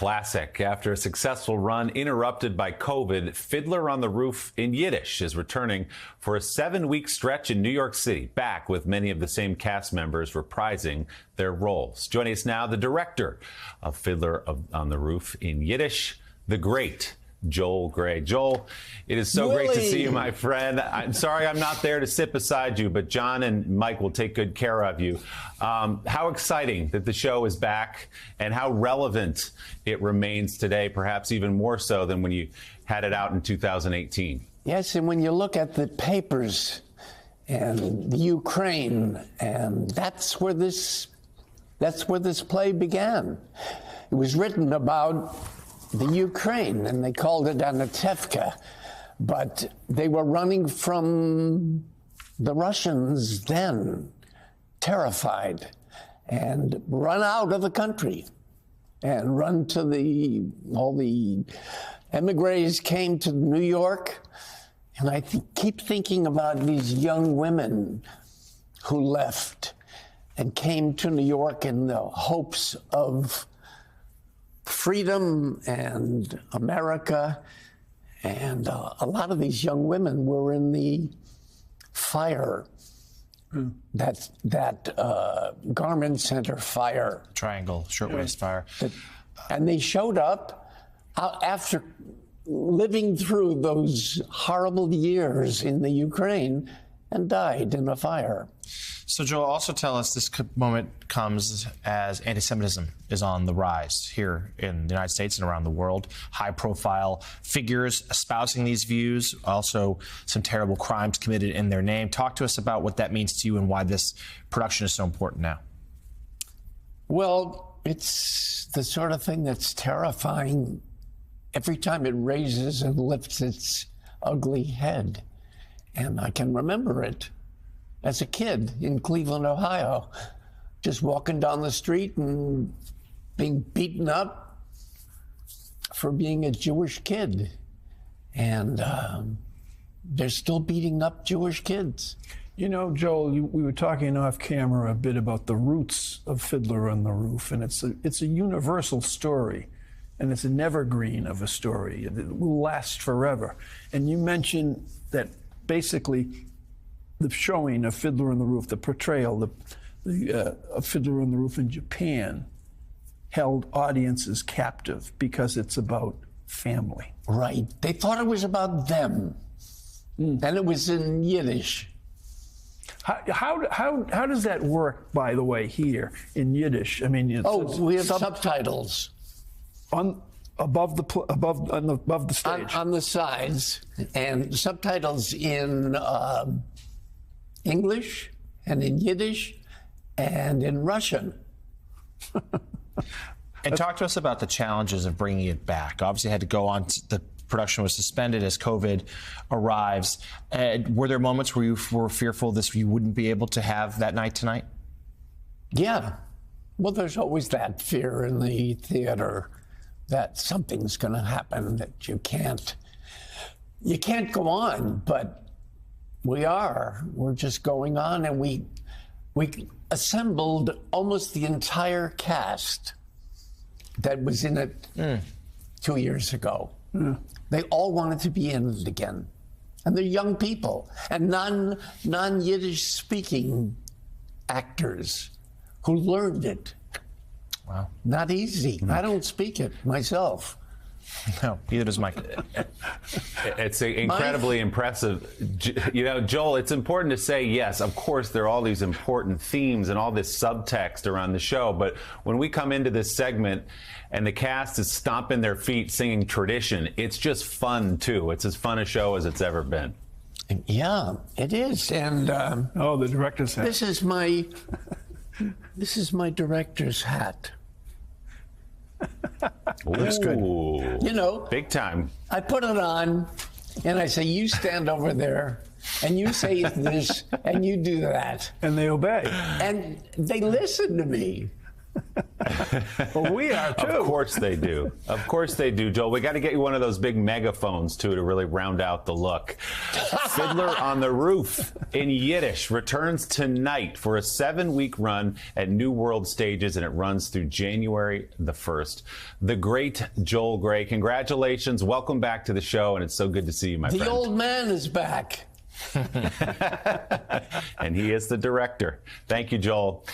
classic. After a successful run interrupted by COVID, Fiddler on the Roof in Yiddish is returning for a 7-week stretch in New York City, back with many of the same cast members reprising their roles. Joining us now, the director of Fiddler on the Roof in Yiddish, the great Joel Grey. Joel, it is so great to see you, my friend. I'm sorry I'm not there to sit beside you, but John and Mike will take good care of you. How exciting that the show is back and how relevant it remains today, perhaps even more so than when you had it out in 2018. Yes, and when you look at the papers and the Ukraine, and that's where this play began. It was written about the Ukraine, and they called it Anatevka, but they were running from the Russians then, terrified, and run out of the country, and run to all the emigres came to New York, and I keep thinking about these young women who left and came to New York in the hopes of freedom and America, and a lot of these young women were in the fire, that Garment Center fire. Triangle, shirtwaist fire. And they showed up after living through those horrible years in the Ukraine and died in a fire. So, Joel, also tell us this moment comes as anti-Semitism is on the rise here in the United States and around the world. High-profile figures espousing these views, also some terrible crimes committed in their name. Talk to us about what that means to you and why this production is so important now. Well, it's the sort of thing that's terrifying every time it raises and lifts its ugly head. And I can remember it as a kid in Cleveland, Ohio, just walking down the street and being beaten up for being a Jewish kid. And they're still beating up Jewish kids. You know, Joel, we were talking off camera a bit about the roots of Fiddler on the Roof, and it's a universal story, and it's an evergreen of a story. It will last forever. And you mentioned that basically the showing of Fiddler on the Roof, the portrayal of Fiddler on the Roof in Japan held audiences captive because it's about family. Right. They thought it was about them. And it was in Yiddish. How does that work, by the way, here in Yiddish? I mean, we have subtitles above the stage, on the sides, and subtitles in English and in Yiddish and in Russian. And talk to us about the challenges of bringing it back. Obviously, it had to go on. The production was suspended as COVID arrives. Were there moments where you were fearful you wouldn't be able to have that night tonight? Yeah. Well, there's always that fear in the theater that something's going to happen, that you can't go on, but we're just going on, and we assembled almost the entire cast that was in it 2 years ago. They all wanted to be in it again, and they're young people and non-Yiddish speaking actors who learned it. Wow. Not easy. I don't speak it myself. No, neither does Mike. It's incredibly impressive. You know, Joel, it's important to say, yes, of course, there are all these important themes and all this subtext around the show. But when we come into this segment and the cast is stomping their feet singing tradition, it's just fun, too. It's as fun a show as it's ever been. Yeah, it is. And the director's hat. This is my director's hat. Looks good. You know, big time. I put it on, and I say, you stand over there, and you say this, and you do that. And they obey. And they listen to me. Well, we are too. Of course they do. Of course they do, Joel. We got to get you one of those big megaphones, too, to really round out the look. Fiddler on the Roof in Yiddish returns tonight for a 7-week run at New World Stages, and it runs through January the 1st. The great Joel Grey, congratulations. Welcome back to the show, and it's so good to see you, my friend. The old man is back. And he is the director. Thank you, Joel.